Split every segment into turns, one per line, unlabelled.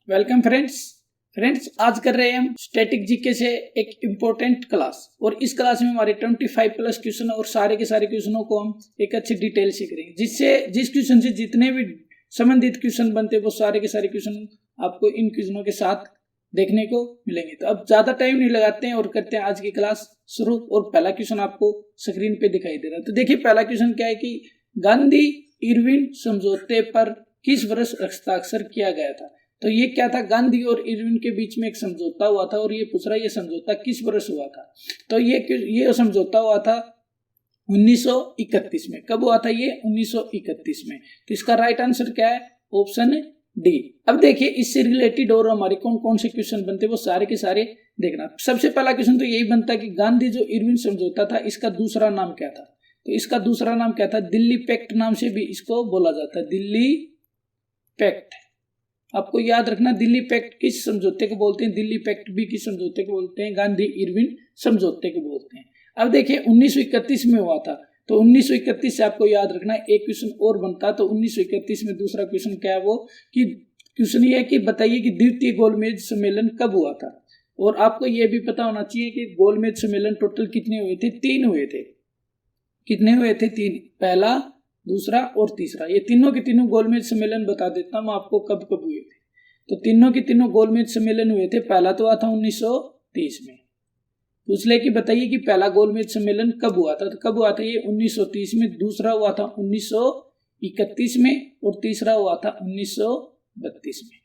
Welcome friends आज कर रहे हैं हम स्टैटिक जीके से एक इम्पोर्टेंट क्लास। और इस क्लास में हमारे 25 प्लस क्वेश्चन और सारे के सारे क्वेश्चनों को हम एक अच्छी डिटेल से करेंगे, जिससे जिस क्वेश्चन से जितने भी संबंधित क्वेश्चन बनते हैं वो सारे के सारे क्वेश्चन आपको इन क्वेश्चनों के साथ देखने को मिलेंगे। तो अब ज्यादा टाइम नहीं लगाते हैं और करते हैं आज की क्लास शुरू। और पहला क्वेश्चन आपको स्क्रीन पे दिखाई दे रहा है। तो देखिए पहला क्वेश्चन क्या है कि गांधी इरविन समझौते पर किस वर्ष हस्ताक्षर किया गया था। तो ये क्या था, गांधी और इरविन के बीच में एक समझौता हुआ था और ये पूछ रहा है ये समझौता किस वर्ष हुआ था। तो ये समझौता हुआ था 1931 में। कब हुआ था ये? 1931 में। तो इसका राइट आंसर क्या है? Option D. अब देखिए इससे रिलेटेड और हमारे कौन कौन से क्वेश्चन बनते वो सारे के सारे देखना। सबसे पहला क्वेश्चन तो यही बनता है कि गांधी जो इरविन समझौता था इसका दूसरा नाम क्या था। तो इसका दूसरा नाम क्या था? दिल्ली पैक्ट नाम से भी इसको बोला जाता है, दिल्ली पैक्ट। आपको याद रखना दिल्ली पैक्ट किस समझौते को बोलते हैं, दिल्ली पैक्ट भी किस समझौते को बोलते हैं? गांधी इरविन समझौते को बोलते हैं। अब देखिए 1931 में हुआ था। तो 1931 से आपको याद रखना एक क्वेश्चन और बनता। तो 1931 में दूसरा क्वेश्चन क्या है वो कि क्वेश्चन ये है कि बताइए कि द्वितीय गोलमेज सम्मेलन कब हुआ था। और आपको ये भी पता होना चाहिए कि गोलमेज सम्मेलन टोटल कितने हुए थे? 3 हुए थे। कितने हुए थे? 3। पहला, दूसरा और तीसरा। ये तीनों के तीनों गोलमेज सम्मेलन बता देता हूँ आपको कब कब हुए थे। तो तीनों के तीनों गोलमेज सम्मेलन हुए थे। पहला तो हुआ था 1930 में। पूछ ले कि बताइए कि पहला गोलमेज सम्मेलन कब हुआ था। तो कब हुआ था ये? 1930 में। दूसरा हुआ था 1931 में और तीसरा हुआ था 1932 में।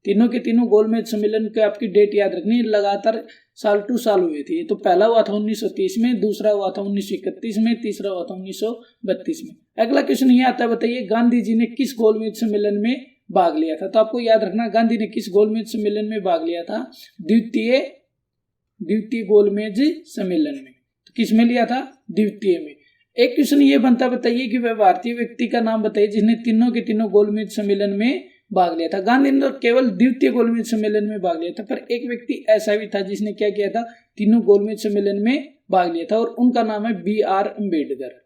तीनों के तीनों गोलमेज सम्मेलन के आपकी डेट याद रखनी है, लगातार साल टू साल हुए थे। तो पहला हुआ था 1930 में, दूसरा हुआ था 1931 में, तीसरा हुआ था 1932 में। अगला क्वेश्चन ये आता है बताइए गांधी जी ने किस गोलमेज सम्मेलन में भाग लिया था। तो आपको याद रखना गांधी ने किस गोलमेज सम्मेलन में भाग लिया था? द्वितीय गोलमेज सम्मेलन में। तो किस में लिया था? द्वितीय में। एक क्वेश्चन ये बनता बताइए कि वह भारतीय व्यक्ति का नाम बताइए जिसने तीनों के तीनों गोलमेज सम्मेलन में भाग लिया था। गांधी ने तो केवल द्वितीय गोलमेज सम्मेलन में भाग लिया था, पर एक व्यक्ति ऐसा भी था जिसने क्या किया था? तीनों गोलमेज सम्मेलन में भाग लिया था और उनका नाम है B.R. अम्बेडकर।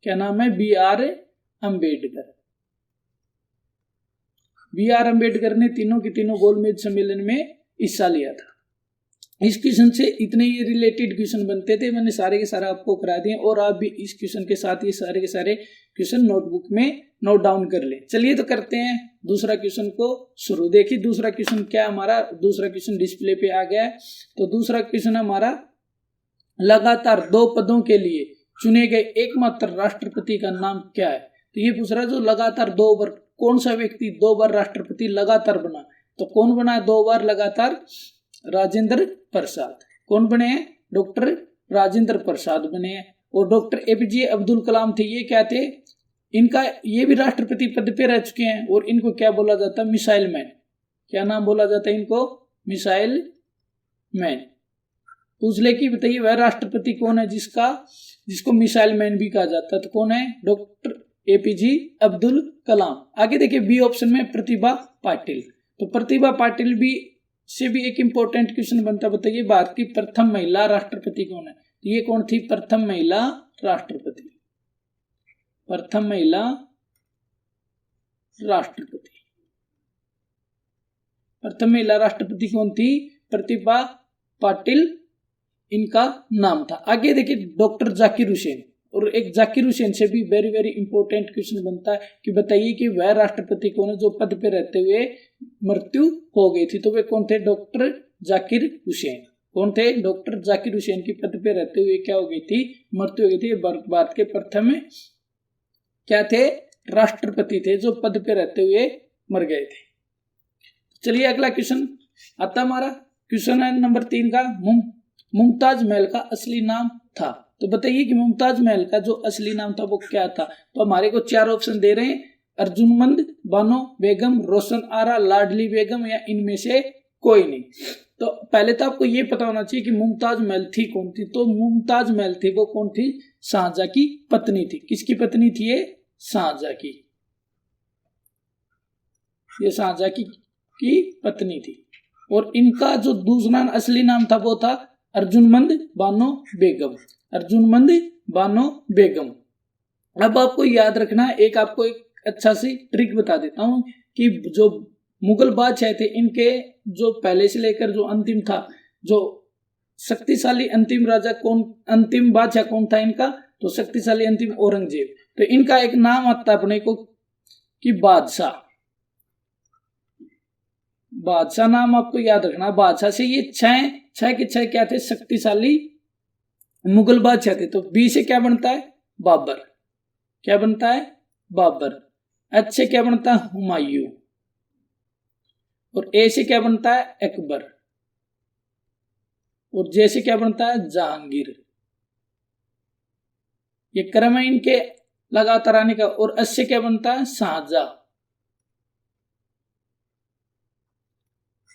क्या नाम है? B.R. अम्बेडकर। B.R. अम्बेडकर ने तीनों के तीनों गोलमेज सम्मेलन में हिस्सा लिया था। इस क्वेश्चन से इतने ही रिलेटेड क्वेश्चन बनते थे, मैंने सारे के सारे आपको करा दिए और आप भी इस क्वेश्चन के साथ ये सारे के सारे क्वेश्चन नोटबुक में नोट डाउन कर ले। चलिए तो करते हैं दूसरा क्वेश्चन को शुरू। देखिए दूसरा क्वेश्चन क्या हमारा, दूसरा क्वेश्चन डिस्प्ले पे आ गया है। तो दूसरा क्वेश्चन हमारा लगातार 2 पदों के लिए चुने गए एकमात्र राष्ट्रपति का नाम क्या है। तो ये पूछ रहा है जो लगातार 2 बार, कौन सा व्यक्ति 2 बार राष्ट्रपति लगातार बना। तो कौन बना 2 बार लगातार? राजेंद्र प्रसाद। कौन बने हैं? डॉक्टर राजेंद्र प्रसाद बने हैं। और डॉक्टर APJ अब्दुल कलाम थे, ये क्या थे? इनका ये भी राष्ट्रपति पद पे रह चुके हैं और इनको क्या बोला जाता है? Missile man. क्या नाम बोला जाता है इनको? Missile man. पूछ ले कि बताइए वह राष्ट्रपति कौन है जिसको मिसाइल मैन भी कहा जाता है। तो कौन है? Doctor APJ Abdul Kalam. आगे देखिए बी ऑप्शन में प्रतिभा पाटिल। तो प्रतिभा पाटिल भी से भी एक इंपॉर्टेंट क्वेश्चन बनता बताइए भारत की प्रथम महिला राष्ट्रपति कौन है। तो ये कौन थी? प्रथम महिला राष्ट्रपति। प्रथम महिला राष्ट्रपति। प्रथम महिला राष्ट्रपति कौन थी? प्रतिभा पाटिल इनका नाम था। आगे देखिए डॉक्टर जाकिर हुसैन। और एक जाकिर हुसैन से भी वेरी वेरी इंपॉर्टेंट क्वेश्चन बनता है कि बताइए कि वह राष्ट्रपति कौन है जो पद पे रहते हुए मृत्यु हो गई थी। तो वे कौन थे? डॉक्टर जाकिर हुसैन। कौन थे? डॉक्टर जाकिर हुसैन की पद पे रहते हुए क्या हो गई थी? मृत्यु हो गई थी। भारत के प्रथम क्या थे? राष्ट्रपति थे जो पद पे रहते हुए मर गए थे। चलिए अगला क्वेश्चन आता हमारा। क्वेश्चन है नंबर 3 का, मुमताज महल का असली नाम था। तो बताइए कि मुमताज महल का जो असली नाम था वो क्या था। तो हमारे को 4 ऑप्शन दे रहे हैं, अर्जुनमंद, बानो बेगम, रोशन आरा, लाडली बेगम या इनमें से कोई नहीं। तो पहले तो आपको ये पता होना चाहिए कि मुमताज महल थी कौन थी। तो मुमताज महल थी वो कौन थी? शाहजहां की पत्नी थी। किसकी पत्नी थी ये? शाहजहां की। ये शाहजहां की पत्नी थी। और इनका जो दूसरा असली नाम था वो था अर्जुनमंद बानो बेगम। अर्जुनमंद बानो बेगम। अब आपको याद रखना, आपको एक अच्छा सी ट्रिक बता देता हूं कि जो मुगल बादशाह थे, इनके जो पहले से लेकर जो अंतिम था, जो शक्तिशाली अंतिम राजा कौन, अंतिम बादशाह कौन था इनका, तो शक्तिशाली अंतिम औरंगजेब। तो इनका एक नाम आता है अपने को कि बादशाह। बादशाह नाम आपको याद रखना। बादशाह से ये छह के छह क्या थे, शक्तिशाली मुगल बादशाह थे। तो बी से क्या बनता है, बाबर। क्या बनता है, बाबर। एच से क्या बनता है, हुमायूं। और ए से क्या बनता है, अकबर। और जे से क्या बनता है, जहांगीर। ये क्रम है इनके लगातार आने का। और एस से क्या बनता है, शाहजहां।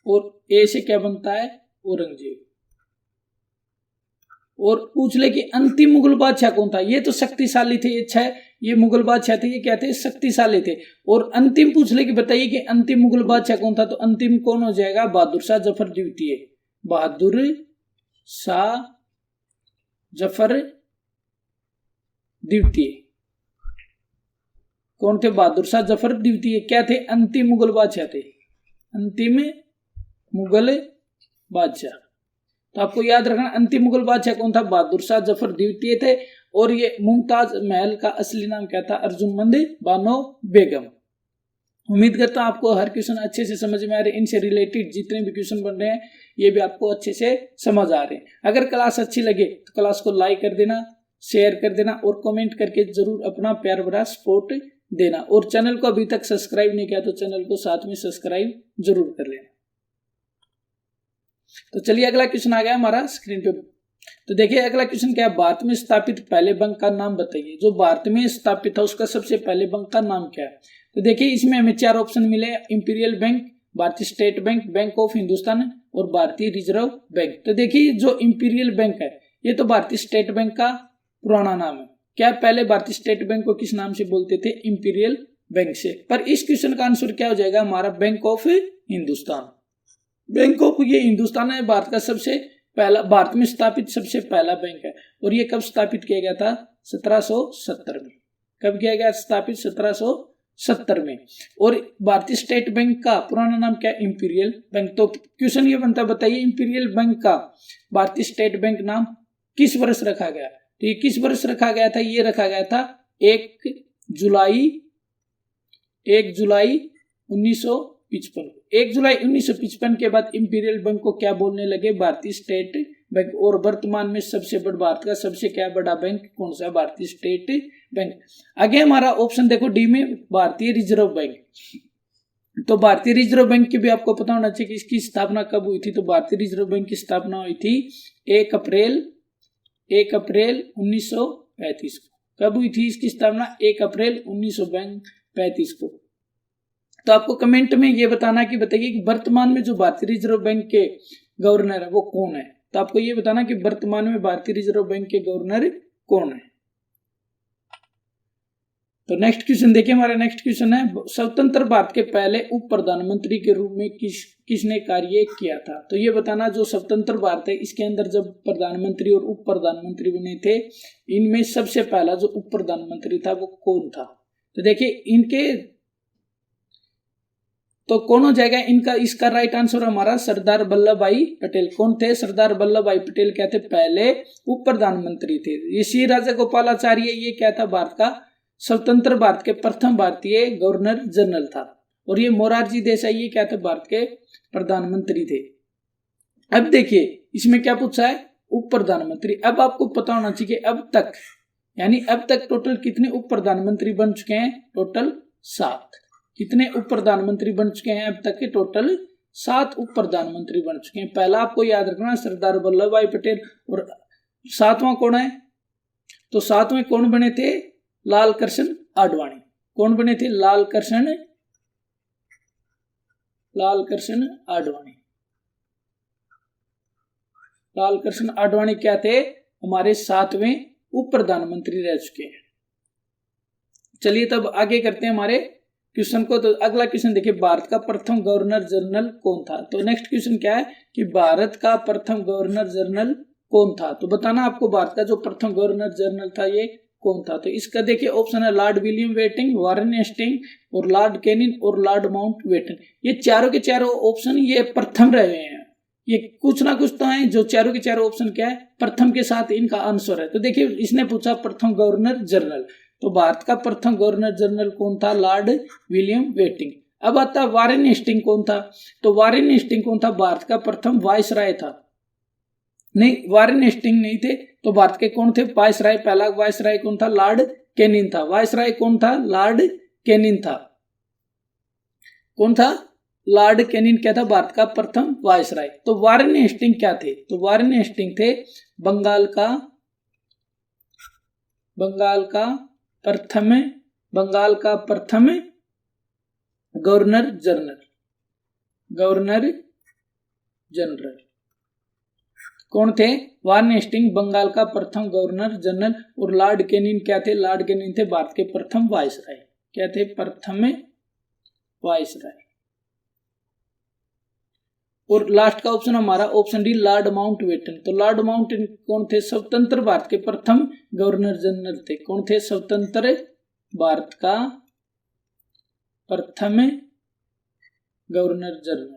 और ए से क्या बनता है, औरंगजेब। और पूछ ले कि अंतिम मुगल बादशाह कौन था, ये तो शक्तिशाली थे, ये छह ये मुगल बादशाह थे, ये क्या थे, शक्तिशाली थे। और अंतिम पूछ ले कि बताइए कि अंतिम मुगल बादशाह कौन था, तो अंतिम कौन हो जाएगा, बहादुर शाह जफर द्वितीय। बहादुर शाह जफर द्वितीय कौन थे, बहादुर शाह जफर द्वितीय क्या थे, अंतिम मुगल बादशाह थे, अंतिम मुगल बादशाह। तो आपको याद रखना अंतिम मुगल बादशाह कौन था, बहादुर शाह जफर द्वितीय थे। और ये मुमताज महल का असली नाम क्या था, अर्जुमंद बानो बेगम। उम्मीद करता हूं आपको हर क्वेश्चन अच्छे से समझ में आ रहे हैं। इनसे रिलेटेड जितने भी क्वेश्चन बन रहे हैं ये भी आपको अच्छे से समझ आ रहे हैं। अगर क्लास अच्छी लगे तो क्लास को लाइक कर देना, शेयर कर देना और कमेंट करके जरूर अपना प्यार भरा सपोर्ट देना। और चैनल को अभी तक सब्सक्राइब नहीं किया तो चैनल को साथ में सब्सक्राइब जरूर कर लेना। तो चलिए अगला क्वेश्चन आ गया हमारा स्क्रीन पे। तो देखिए अगला क्वेश्चन क्या है, भारत में स्थापित पहले बैंक का नाम बताइए। जो भारत में स्थापित था उसका सबसे पहले बैंक का नाम क्या है। तो देखिए इसमें हमें चार ऑप्शन मिले, इंपीरियल बैंक, भारतीय state bank, bank of Hindustan और भारतीय रिजर्व बैंक। तो देखिए जो इंपीरियल बैंक है ये तो भारतीय स्टेट बैंक का पुराना नाम है। क्या पहले भारतीय स्टेट बैंक को किस नाम से बोलते थे, इंपीरियल बैंक से। पर इस क्वेश्चन का आंसर क्या हो जाएगा हमारा, bank of Hindustan. Bank of ये हिंदुस्तान है भारत का सबसे पहला, भारत में स्थापित सबसे पहला बैंक है। और ये कब स्थापित किया गया था, 1770 में। कब किया गया, स्थापित 1770 में। और भारतीय स्टेट बैंक का पुराना नाम क्या है, इंपीरियल बैंक। तो क्वेश्चन ये बनता है बताइए इंपीरियल बैंक का भारतीय स्टेट बैंक नाम किस वर्ष रखा गया। तो ये किस वर्ष रखा गया था, ये रखा गया था 1 जुलाई 1955। 1 जुलाई 1955 के बाद इंपीरियल बैंक को क्या बोलने लगे, भारतीय स्टेट बैंक। और वर्तमान में सबसे बड़ा, भारत का सबसे क्या बड़ा बैंक कौन सा है, भारतीय स्टेट बैंक। आगे हमारा ऑप्शन देखो डी में, भारतीय रिजर्व बैंक। तो भारतीय रिजर्व बैंक की भी आपको पता होना चाहिए कि इसकी स्थापना कब हुई थी। तो भारतीय रिजर्व बैंक की स्थापना हुई थी 1 अप्रैल 1935 को। कब हुई थी इसकी स्थापना, 1 अप्रैल 1935 को। तो आपको कमेंट में ये बताना कि बताइए कि वर्तमान में जो भारतीय रिजर्व बैंक के गवर्नर है वो कौन है। तो आपको ये बताना कि वर्तमान में भारतीय रिजर्व बैंक के गवर्नर कौन है। तो नेक्स्ट क्वेश्चन देखिए, हमारा नेक्स्ट क्वेश्चन है, स्वतंत्र भारत के पहले उप प्रधानमंत्री के रूप में किसने कार्य किया था। तो ये बताना जो स्वतंत्र भारत है इसके अंदर जब प्रधानमंत्री और उप प्रधानमंत्री बने थे, इनमें सबसे पहला जो उप प्रधानमंत्री था वो कौन था। तो देखिए इनके तो कौन हो जाएगा इनका, इसका राइट आंसर हमारा सरदार वल्लभ भाई पटेल। कौन थे, सरदार वल्लभ भाई पटेल क्या थे, पहले उप प्रधानमंत्री थे। ये श्री राजा गोपालाचार्य ये क्या था, भारत का स्वतंत्र भारत के प्रथम भारतीय गवर्नर जनरल था। और ये मोरारजी देसाई ये क्या थे, भारत के प्रधानमंत्री थे। अब देखिए इसमें क्या पूछा है, उप प्रधानमंत्री। अब आपको पता होना चाहिए अब तक, यानी अब तक टोटल कितने उप प्रधानमंत्री बन चुके हैं, टोटल 7। कितने उप प्रधानमंत्री बन चुके हैं अब तक के, टोटल 7 उप प्रधानमंत्री बन चुके हैं। पहला आपको याद रखना सरदार वल्लभ भाई पटेल। और 7वां कौन है, तो 7वें कौन बने थे, लाल कृष्ण आडवाणी। कौन बने थे, लाल कृष्ण आडवाणी। लाल कृष्ण आडवाणी क्या थे, हमारे 7वें उप प्रधानमंत्री रह चुके हैं। चलिए तब आगे करते हैं हमारे क्वेश्चन को। तो अगला क्वेश्चन देखिए, भारत का प्रथम गवर्नर जनरल कौन था। तो नेक्स्ट क्वेश्चन क्या है कि भारत का प्रथम गवर्नर जनरल कौन था। तो बताना आपको भारत का जो प्रथम गवर्नर जनरल था ये कौन था? तो इसका देखिए ऑप्शन है Lord William Bentinck, Warren Hastings और लॉर्ड कैनिंग और लॉर्ड माउंटबेटन। ये चारों के चारों ऑप्शन ये प्रथम रहे हैं। ये कुछ ना कुछ तो है, जो चारों के चारों ऑप्शन क्या है, प्रथम के साथ इनका आंसर है। तो देखिए इसने पूछा प्रथम गवर्नर जनरल, तो भारत का प्रथम गवर्नर जनरल कौन था? Lord William Bentinck. अब आता वारेन हेस्टिंग कौन था? तो वारेन हेस्टिंग कौन था? भारत का प्रथम वायसराय था। नहीं, वारेन हेस्टिंग नहीं थे, तो भारत के कौन थे? वायसराय। पहला वायसराय कौन था? लॉर्ड कैनिंग था। वायसराय कौन था? लॉर्ड कैनिंग था। कौन था? लॉर्ड कैनिंग क्या था? भारत का प्रथम वायसराय। तो वारेन हेस्टिंग क्या थे? तो वारेन हेस्टिंग थे बंगाल का प्रथम गवर्नर जनरल। कौन थे? वारेन हेस्टिंग बंगाल का प्रथम गवर्नर जनरल। और लॉर्ड कैनिंग क्या थे? लॉर्ड कैनिंग थे भारत के प्रथम वायसराय। क्या थे? प्रथम वायसराय। और लास्ट का ऑप्शन हमारा ऑप्शन डी लॉर्ड माउंटबेटन। तो लॉर्ड माउंटबेटन कौन थे? स्वतंत्र भारत के प्रथम गवर्नर जनरल थे। कौन थे? स्वतंत्र भारत का प्रथम गवर्नर जनरल।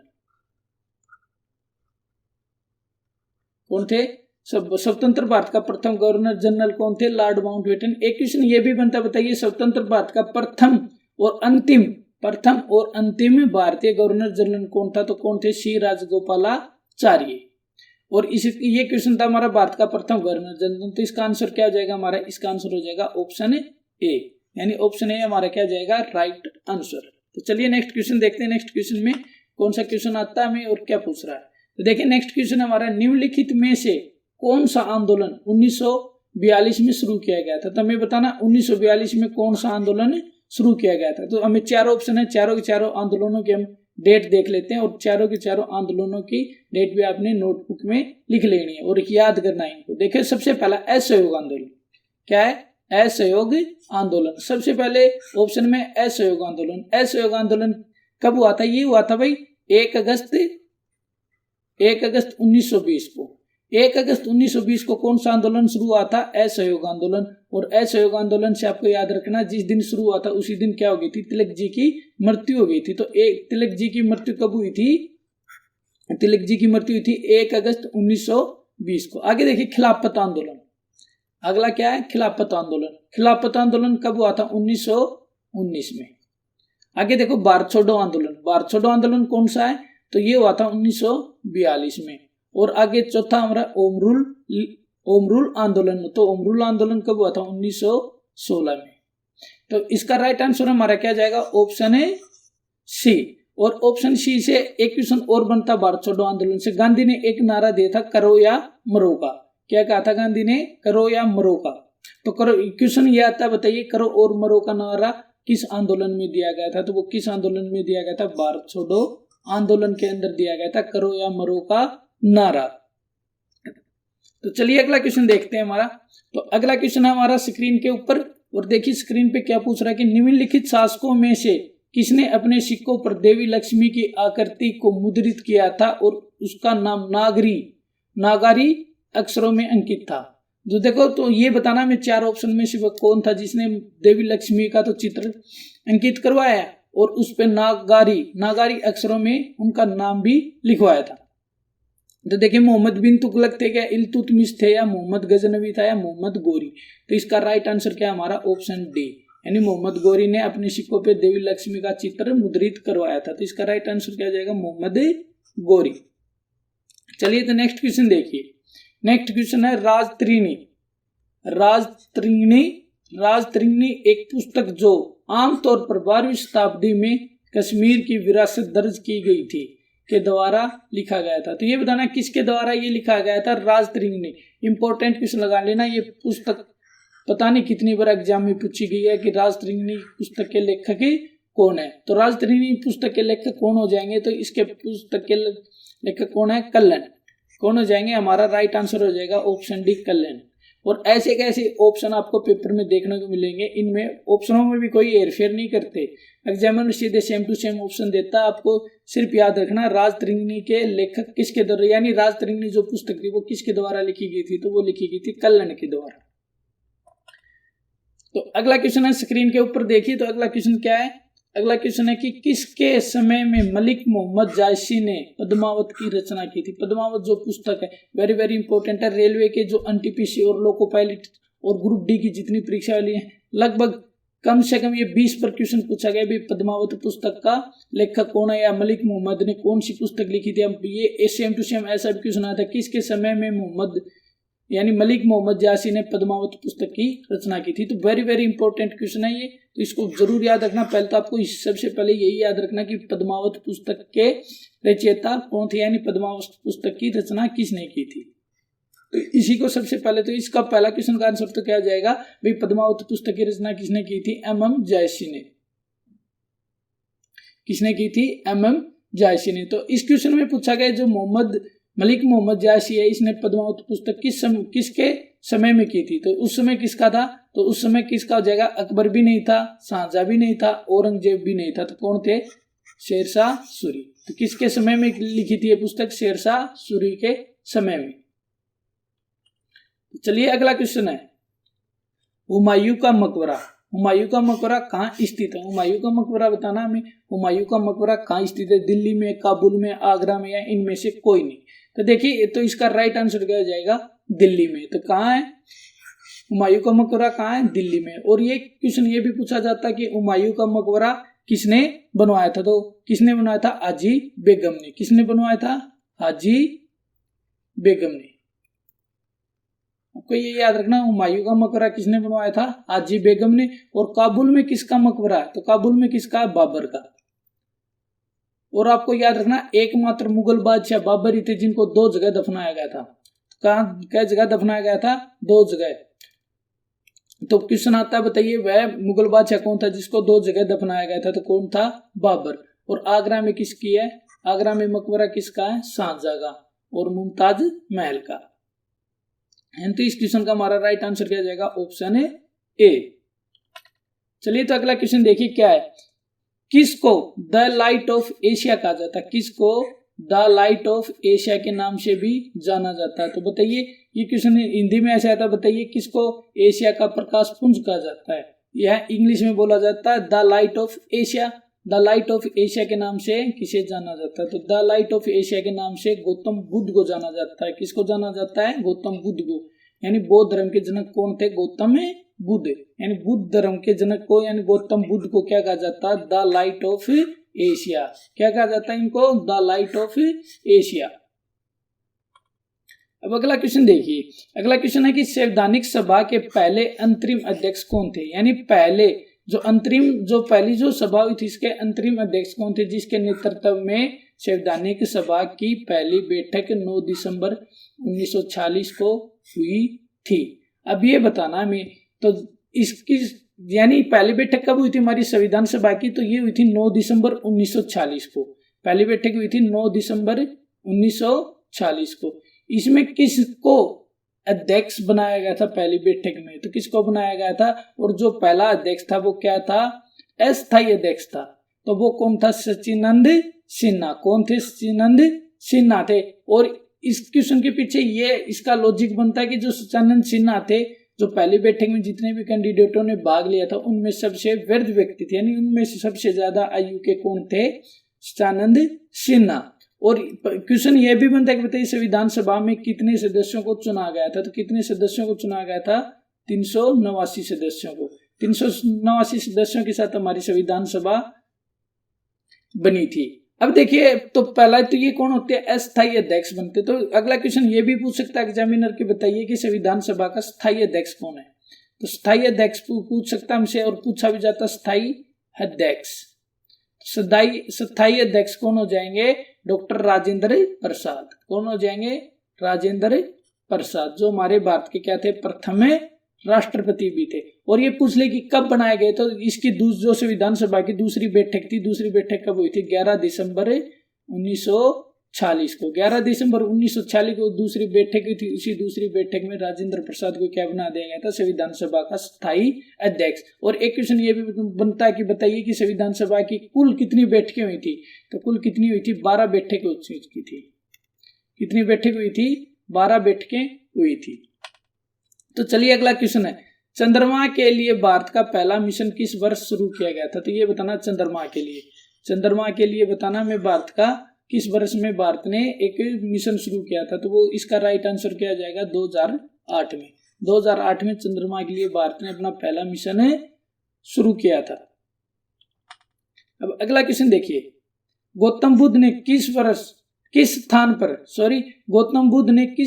कौन थे? स्वतंत्र भारत का प्रथम गवर्नर जनरल कौन थे? Lord Mountbatten. एक क्वेश्चन ये भी बनता, बताइए स्वतंत्र भारत का प्रथम और अंतिम भारतीय गवर्नर जनरल कौन था? तो कौन थे? सी राजगोपालाचारी। और ये क्वेश्चन था हमारा भारत का प्रथम गवर्नर जनरल। तो इसका आंसर क्या हो जाएगा हमारा? इसका आंसर हो जाएगा ऑप्शन ए, यानी ऑप्शन ए हमारा क्या जाएगा? Right answer. तो चलिए नेक्स्ट क्वेश्चन देखते हैं। नेक्स्ट क्वेश्चन में कौन सा क्वेश्चन आता है हमें और क्या पूछ रहा है। तो देखिए नेक्स्ट क्वेश्चन हमारा, निम्नलिखित में से कौन सा आंदोलन 1942 में शुरू किया गया था? तो हमें बताना 1942 में कौन सा आंदोलन शुरू किया गया था। तो हमें चारों ऑप्शन है, चारों के चारों आंदोलनों के हम डेट देख लेते हैं और चारों के चारों आंदोलनों की डेट भी आपने नोटबुक में लिख लेनी है और याद करना है इनको। देखिए सबसे पहला असहयोग आंदोलन। क्या है? असहयोग आंदोलन। सबसे पहले ऑप्शन में असहयोग आंदोलन। असहयोग आंदोलन कब हुआ था? ये हुआ था भाई 1 अगस्त 1920 को। 1 अगस्त 1920 को कौन सा आंदोलन शुरू हुआ था? असहयोग आंदोलन। और असहयोग आंदोलन से आपको याद रखना, जिस दिन शुरू हुआ था उसी दिन क्या हो गई थी? तिलक जी की मृत्यु हो गई थी। तो तिलक जी की मृत्यु कब हुई थी? तिलक जी की मृत्यु हुई थी 1 अगस्त 1920 को। आगे देखिए खिलाफत आंदोलन। अगला क्या है? खिलाफत आंदोलन। खिलाफत आंदोलन कब हुआ था? 1919 में। आगे देखो भारत छोड़ो आंदोलन। भारत छोड़ो आंदोलन कौन सा है? तो ये हुआ था 1942 में। और आगे चौथा हमारा ओम रूल आंदोलन। तो ओम रूल आंदोलन कब हुआ था? 1916 में। तो इसका राइट आंसर हमारा क्या जाएगा? ऑप्शन है सी। और ऑप्शन सी से एक क्वेश्चन और बनता भारत छोड़ो आंदोलन से। गांधी ने एक नारा दिया था, करो या मरो का। क्या कहा था गांधी ने? करो या मरो का। तो करो, क्वेश्चन ये आता है, बताइए करो और मरो का नारा किस आंदोलन में दिया गया था? तो वो किस आंदोलन में दिया गया था? भारत छोड़ो आंदोलन के अंदर दिया गया था करो या मरो का नारा। तो चलिए अगला क्वेश्चन देखते हैं हमारा। तो अगला क्वेश्चन है हमारा स्क्रीन के ऊपर, और देखिए स्क्रीन पे क्या पूछ रहा है कि निम्नलिखित शासकों में से किसने अपने सिक्कों पर देवी लक्ष्मी की आकृति को मुद्रित किया था और उसका नाम नागारी अक्षरों में अंकित था? जो देखो, तो ये बताना मैं चार ऑप्शन में से कौन था जिसने देवी लक्ष्मी का तो चित्र अंकित करवाया और उस पे नागारी अक्षरों में उनका नाम भी लिखवाया था। तो देखिए मोहम्मद बिन तुगलक थे क्या, इल्तुतमिश थे, या मोहम्मद गजनवी था, या मोहम्मद गोरी? तो इसका राइट आंसर क्या है हमारा? ऑप्शन डी, यानी मोहम्मद गोरी ने अपने सिक्कों पे देवी लक्ष्मी का चित्र मुद्रित करवाया था। तो इसका राइट आंसर क्या जाएगा? मोहम्मद गोरी। चलिए तो नेक्स्ट क्वेश्चन देखिए। नेक्स्ट क्वेश्चन है राजतृंगिणी एक पुस्तक जो आमतौर पर 12वीं शताब्दी में कश्मीर की विरासत दर्ज की गई थी के द्वारा लिखा गया था। तो ये बताना किसके द्वारा ये लिखा गया था? राजतृंगिणी। इंपॉर्टेंट क्वेश्चन लगा लेना। ये पुस्तक पता नहीं कितनी बार एग्जाम में पूछी गई है कि राजतृंगिणी पुस्तक के लेखक कौन है। तो राजतृंगिणी पुस्तक के लेखक कौन हो जाएंगे? तो इसके पुस्तक के लेखक कौन है? कल्लन। कौन हो जाएंगे? हमारा राइट आंसर हो जाएगा ऑप्शन डी, कल्लन। और ऐसे कैसे ऑप्शन आपको पेपर में देखने को मिलेंगे, इनमें ऑप्शनों में भी कोई हेरफेर नहीं करते, एग्जामिनर सीधे सेम टू सेम ऑप्शन देता है। आपको सिर्फ याद रखना राजतृंगिणी के लेखक किसके द्वारा, यानी राजतृंगिणी जो पुस्तक थी वो किसके द्वारा लिखी गई थी? तो वो लिखी गई थी कल्लन के द्वारा। तो अगला क्वेश्चन है, स्क्रीन के ऊपर देखिए। तो अगला क्वेश्चन क्या है? अगला क्वेश्चन है कि किसके समय में मलिक मोहम्मद जायसी ने पद्मावत की रचना की थी? पद्मावत जो पुस्तक है वेरी वेरी इंपॉर्टेंट है। रेलवे के जो एनटीपीसी और लोको पायलट और ग्रुप डी की जितनी परीक्षा वाली है लगभग कम से कम ये 20 पर क्वेश्चन पूछा गया भी पद्मावत पुस्तक का लेखक कौन है, या मलिक मोहम्मद ने कौन सी पुस्तक लिखी थी। अब ये सेम टू सेम ऐसा भी क्वेश्चन आया था, किसके समय में मोहम्मद यानी मलिक मोहम्मद जायसी ने पद्मावत पुस्तक की रचना की थी। तो वेरी वेरी इंपॉर्टेंट क्वेश्चन है ये, तो इसको जरूर याद रखना। पहले तो आपको सबसे पहले यही याद रखना कि पद्मावत पुस्तक के रचयिता कौन थे, यानी पद्मावत पुस्तक की रचना किसने की थी। तो इसी को सबसे पहले, तो इसका पहला क्वेश्चन का आंसर तो क्या हो जाएगा भाई, पद्मावत पुस्तक की रचना किसने की थी? एम जायसी ने। किसने की थी? एम जायसी ने। तो इस क्वेश्चन में पूछा गया जो मलिक मोहम्मद जायसी है, इसने पद्मावत पुस्तक किसके समय में की थी? तो उस समय किसका था? तो उस समय किसका हो जाएगा? अकबर भी नहीं था, शाहजहां भी नहीं था, औरंगजेब भी नहीं था। तो कौन थे? शेरशाह सूरी। तो किसके समय में लिखी थी ये पुस्तक? शेरशाह सूरी के समय में। चलिए अगला क्वेश्चन है, हुमायूं का मकबरा। हुमायूं का मकबरा कहाँ स्थित है? हुमायूं का मकबरा बताना हमें। हुमायूं का मकबरा कहाँ स्थित है? दिल्ली में, काबुल में, आगरा में, या इनमें से कोई नहीं। तो देखिए, तो इसका राइट आंसर क्या हो जाएगा? दिल्ली में। तो कहाँ है हुमायूं का मकबरा? कहाँ है? दिल्ली में। और ये क्वेश्चन ये भी पूछा जाता है कि हुमायूं का मकबरा किसने बनवाया था? तो किसने बनवाया था? हाजी बेगम ने। किसने बनवाया था? हाजी बेगम ने। आपको ये याद रखना, हुमायूं का मकबरा किसने बनवाया था? हाजी बेगम ने। और काबुल में किसका मकबरा है? तो काबुल में किसका? बाबर का। और आपको याद रखना, एकमात्र मुगल बादशाह बाबर ही थे जिनको 2 जगह दफनाया गया था। कहां, क्या जगह दफनाया गया था? 2 जगह। तो क्वेश्चन आता है, बताइए वह मुगल बादशाह कौन था जिसको 2 जगह दफनाया गया था? तो कौन था? बाबर। और आगरा में किसकी है? आगरा में मकबरा किसका है? शाहजहां का और मुमताज महल का। तो इस क्वेश्चन का हमारा राइट आंसर क्या जाएगा? ऑप्शन है ए। चलिए तो अगला क्वेश्चन देखिए क्या है, किसको द लाइट ऑफ एशिया कहा जाता है? किसको द लाइट ऑफ एशिया के नाम से भी जाना जाता है? तो बताइए, ये क्वेश्चन हिंदी में ऐसे आता है, बताइए किसको एशिया का प्रकाश पुंज कहा जाता है? यह इंग्लिश में बोला जाता है the light of Asia. The light of Asia के नाम से किसे जाना जाता है? तो द लाइट ऑफ एशिया के नाम से गौतम बुद्ध को जाना जाता है। किसको जाना जाता है? गौतम बुद्ध को। यानी बौद्ध धर्म के जनक कौन थे? गौतम बुद्ध। यानी बुद्ध धर्म के जनक को यानी गौतम बुद्ध को क्या कहा जाता है? The light of Asia. क्या कहा जाता है इनको? The light of Asia. अब अगला क्वेश्चन देखिए। अगला क्वेश्चन है कि संवैधानिक सभा के पहले अंतरिम अध्यक्ष कौन थे? यानी पहले पहली जो सभा हुई थी इसके अंतरिम अध्यक्ष कौन थे, जिसके नेतृत्व में संवैधानिक सभा की पहली बैठक 9 दिसंबर 1946 को हुई थी? अब ये बताना हमें, तो इसकी यानी पहली बैठक कब हुई थी हमारी संविधान सभा की? तो ये हुई थी 9 दिसंबर 1946 को। पहली बैठक हुई थी 9 दिसंबर 1946 को। इसमें किसको अध्यक्ष बनाया गया था पहली बैठक में? तो किसको बनाया गया था? और जो पहला अध्यक्ष था वो क्या था? अस्थायी अध्यक्ष था। तो वो कौन था? सच्चिदानंद सिन्हा। कौन थे? सच्चिदानंद सिन्हा थे। और इस क्वेश्चन के पीछे ये इसका लॉजिक बनता है कि जो सच्चिदानंद सिन्हा थे, जो पहली बैठक में जितने भी कैंडिडेटों ने भाग लिया था उनमें सबसे वृद्ध व्यक्ति थे, यानी उनमें से सबसे ज्यादा आयु के कौन थे? सच्चिदानंद सिन्हा। और क्वेश्चन ये भी बनता है कि बताइए संविधान सभा में कितने सदस्यों को चुना गया था? तो कितने सदस्यों को चुना गया था? 389 सदस्यों को। 389 सदस्यों के साथ हमारी संविधान सभा बनी थी। अब देखिए, तो पहला तो ये कौन होते हैं? अस्थायी अध्यक्ष बनते। तो अगला क्वेश्चन ये भी पूछ सकता है एग्जामिनर के, बताइए कि संविधान सभा का स्थायी अध्यक्ष कौन है? तो स्थायी अध्यक्ष पूछ सकता हमसे, और पूछा भी जाता स्थायी अध्यक्ष। स्थायी अध्यक्ष कौन हो जाएंगे? डॉक्टर राजेंद्र प्रसाद। कौन हो जाएंगे? राजेंद्र प्रसाद, जो हमारे भारत के क्या थे? प्रथम राष्ट्रपति भी थे। और ये पूछ ले कि कब बनाए गए, तो इसकी जो संविधान सभा की दूसरी बैठक थी, दूसरी बैठक कब हुई थी? 11 दिसंबर 1946 को। 11 दिसंबर 1946 को दूसरी बैठक हुई थी। उसी दूसरी बैठक में राजेंद्र प्रसाद को क्या बना दिया गया था? संविधान सभा का स्थायी अध्यक्ष। और एक क्वेश्चन ये भी बनता है कि बताइए कि संविधान सभा की कुल कितनी बैठकें हुई थी? तो कुल कितनी हुई थी? 12 बैठकें की थी। कितनी बैठक हुई थी? 12 बैठकें हुई थी। तो चलिए अगला क्वेश्चन है, चंद्रमा के लिए भारत का पहला मिशन किस वर्ष शुरू किया गया था? तो ये बताना चंद्रमा के लिए बताना मैं भारत का किस वर्ष में भारत ने एक मिशन शुरू किया था। तो वो इसका राइट आंसर क्या जाएगा? 2008 में। 2008 में चंद्रमा के लिए भारत ने अपना पहला मिशन शुरू किया था। अब अगला क्वेश्चन देखिए, गौतम बुद्ध ने किस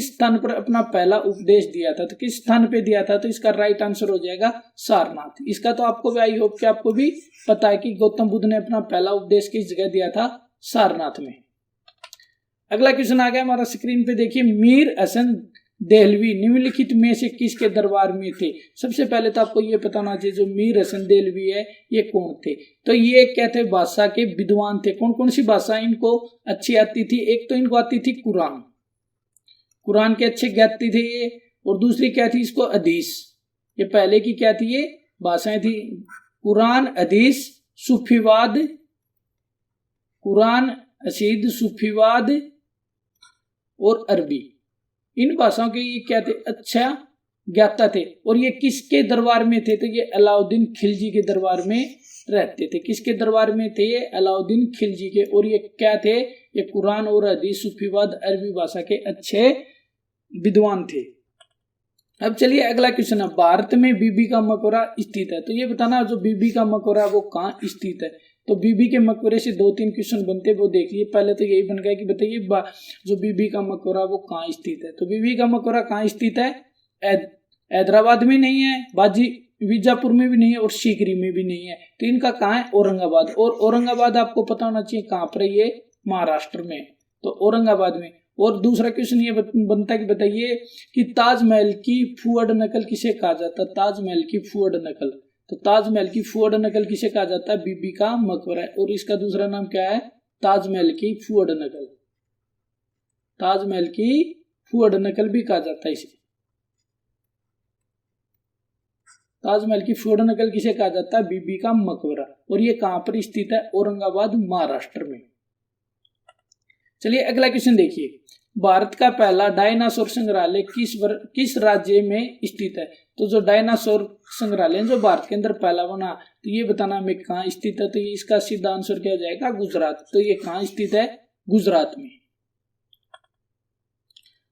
स्थान पर अपना पहला उपदेश दिया था? तो किस स्थान पे दिया था? तो इसका राइट आंसर हो जाएगा सारनाथ। इसका तो आपको भी, आई होप कि आपको भी पता है कि गौतम बुद्ध ने अपना पहला उपदेश किस जगह दिया था? सारनाथ में। अगला क्वेश्चन आ गया हमारा स्क्रीन पे, देखिए, मीर हसन देहलवी निम्नलिखित में से किसके दरबार में थे? सबसे पहले तो आपको ये पता होना चाहिए जो मीर हसन देहलवी है ये कौन थे? तो ये क्या थे? भाषा के विद्वान थे। कौन कौन सी भाषा इनको अच्छी आती थी? एक तो इनको आती थी कुरान के अच्छे ज्ञाती थे ये, और दूसरी क्या थी इसको? हदीस। ये पहले की क्या थी? ये भाषाएं थी कुरान, हदीस, सूफीवाद, कुरान, असीद, सूफीवाद और अरबी। इन भाषाओं के ये क्या थे? अच्छा ज्ञाता थे। और ये किसके दरबार में थे? तो ये अलाउद्दीन खिलजी के दरबार में रहते थे। किसके दरबार में थे? ये अलाउद्दीन खिलजी के। और ये क्या थे? ये कुरान और हदीस, सूफीवाद, अरबी भाषा के अच्छे विद्वान थे। अब चलिए अगला क्वेश्चन है, भारत में बीबी का मकबरा स्थित है। तो ये बताना जो बीबी का मकबरा वो कहाँ स्थित है? तो बीबी के मकबरे से 2-3 क्वेश्चन बनते हैं, वो देखिए। पहले तो यही बन गया कि बताइए जो बीबी का मकबरा वो कहाँ स्थित है? तो बीबी का मकबरा कहाँ स्थित है? हैदराबाद में नहीं है, बीजापुर में भी नहीं है, और सीकरी में भी नहीं है। तो इनका कहाँ है? औरंगाबाद। और औरंगाबाद आपको पता होना चाहिए कहाँ पर है? ये महाराष्ट्र में। तो औरंगाबाद में। और दूसरा क्वेश्चन ये बनता है कि बताइए कि ताजमहल की फुअड नकल किसे कहा जाता है? ताजमहल की फुअड नकल। तो ताजमहल की फुअड नकल किसे कहा जाता है? बीबी का मकबरा है। और इसका दूसरा नाम क्या है? ताजमहल की फुअड नकल। ताजमहल की फुअड नकल भी कहा जाता है इसे। ताजमहल की फुअड नकल किसे कहा जाता है? बीबी का मकबरा। और ये कहां पर स्थित है? औरंगाबाद, महाराष्ट्र में। चलिए अगला क्वेश्चन देखिए, भारत का पहला डायनासोर संग्रहालय किस राज्य में स्थित है? तो जो डायनासोर संग्रहालय जो भारत के अंदर पहला बना, तो ये बताना हमें कहाँ स्थित है? तो इसका सीधा आंसर क्या जाएगा? गुजरात। तो ये कहाँ स्थित है? गुजरात में।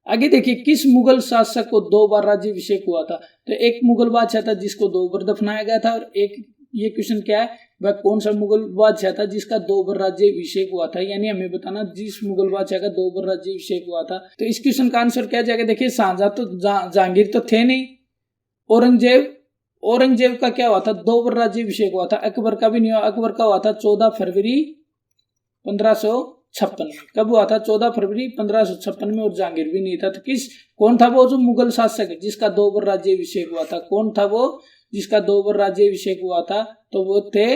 आगे देखिए, किस मुगल शासक को 2 बार राज्याभिषेक हुआ था? तो एक मुगल बादशाह था जिसको 2 बार दफनाया गया था, और एक ये क्वेश्चन क्या है, वह कौन सा मुगल बादशाह था जिसका 2 बार राज्याभिषेक हुआ था? यानी हमें बताना जिस मुगल बादशाह का 2 बार राज्याभिषेक हुआ था। तो इस क्वेश्चन का आंसर क्या जाएगा? देखिए, शाहजहां तो जहांगीर तो थे नहीं। औरंगजेब का क्या हुआ था? 2 बार राज्याभिषेक हुआ था। अकबर का भी नहीं हुआ। अकबर का हुआ था 14 फरवरी 1556 में। कब हुआ था? 14 फरवरी 1556 में। और जहांगीर भी नहीं था। तो कौन था वो जो मुगल शासक है जिसका 2 बार राज्याभिषेक हुआ था? कौन था वो जिसका 2 बार राज्याभिषेक हुआ था? तो वो थे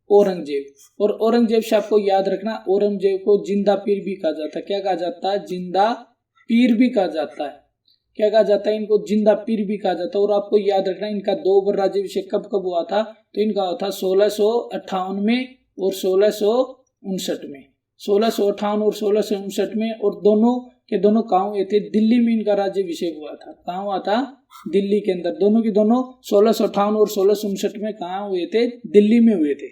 औरंगजेब। और औरंगजेब से आपको याद रखना, औरंगजेब को जिंदा पीर भी कहा जाता है। क्या कहा जाता है? जिंदा पीर भी कहा जाता है। क्या कहा जाता है? इनको जिंदा पीर भी कहा जाता है। और आपको याद रखना इनका 2 बार राज्याभिषेक कब कब हुआ था? तो इनका हुआ था 1658 में और 1659 में। 1658 और 1659 में। और दोनों के दोनों कहाँ हुए थे? दिल्ली में इनका राज्याभिषेक हुआ था। कहाँ हुआ था? दिल्ली के अंदर। दोनों के दोनों 1658 और 1659 में कहाँ हुए थे? दिल्ली में हुए थे।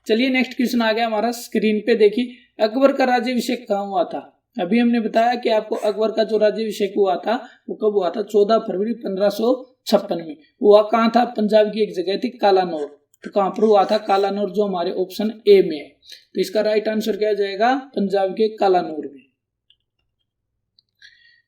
चलिए नेक्स्ट क्वेश्चन आ गया हमारा स्क्रीन पे, देखिए, अकबर का राज्याभिषेक कहाँ हुआ था? अभी हमने बताया कि आपको अकबर का जो राज्याभिषेक हुआ था वो कब हुआ था? 14 फरवरी 1556 में। हुआ कहाँ था? पंजाब की एक जगह थी कालानौर। तो कहाँ पर हुआ था? कालानौर, जो हमारे ऑप्शन ए में है। तो इसका राइट आंसर क्या जाएगा? पंजाब के कालानौर में।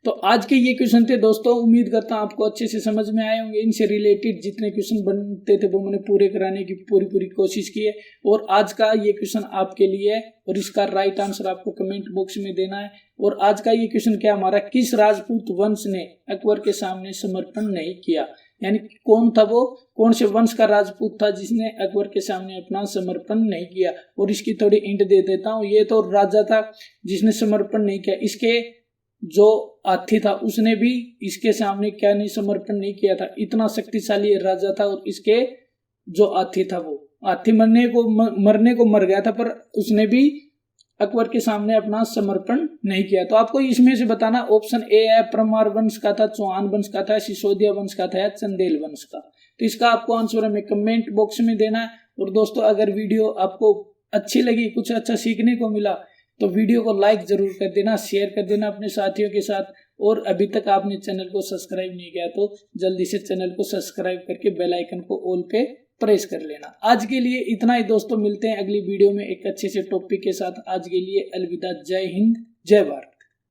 तो आज के ये क्वेश्चन थे दोस्तों। उम्मीद करता हूँ आपको अच्छे से समझ में आए होंगे। इनसे रिलेटेड जितने क्वेश्चन बनते थे वो मैंने पूरे कराने की पूरी कोशिश की है। और आज का ये क्वेश्चन आपके लिए है और इसका राइट आंसर आपको कमेंट बॉक्स में देना है। और आज का ये क्वेश्चन क्या हमारा, किस राजपूत वंश ने अकबर के सामने समर्पण नहीं किया? यानी कौन था वो, कौन से वंश का राजपूत था जिसने अकबर के सामने अपना समर्पण नहीं किया? और इसकी थोड़ी हिंट दे देता हूँ। ये तो राजा था जिसने समर्पण नहीं किया। इसके जो हाथी था उसने भी इसके सामने क्या नहीं, समर्पण नहीं किया था। इतना शक्तिशाली राजा था। और इसके जो हाथी था वो हाथी मरने को मर गया था, पर उसने भी अकबर के सामने अपना समर्पण नहीं किया। तो आपको इसमें से बताना ऑप्शन ए है परमार वंश का था, चौहान वंश का था, सिसोदिया वंश का था या चंदेल वंश का। तो इसका आपको आंसर हमें कमेंट बॉक्स में देना है। और दोस्तों अगर वीडियो आपको अच्छी लगी, कुछ अच्छा सीखने को मिला, तो वीडियो को लाइक जरूर कर देना, शेयर कर देना अपने साथियों के साथ। और अभी तक आपने चैनल को सब्सक्राइब नहीं किया तो जल्दी से चैनल को सब्सक्राइब करके बेल आइकन को ऑल पे प्रेस कर लेना। आज के लिए इतना ही दोस्तों, मिलते हैं अगली वीडियो में एक अच्छे से टॉपिक के साथ। आज के लिए अलविदा, जय हिंद, जय भारत।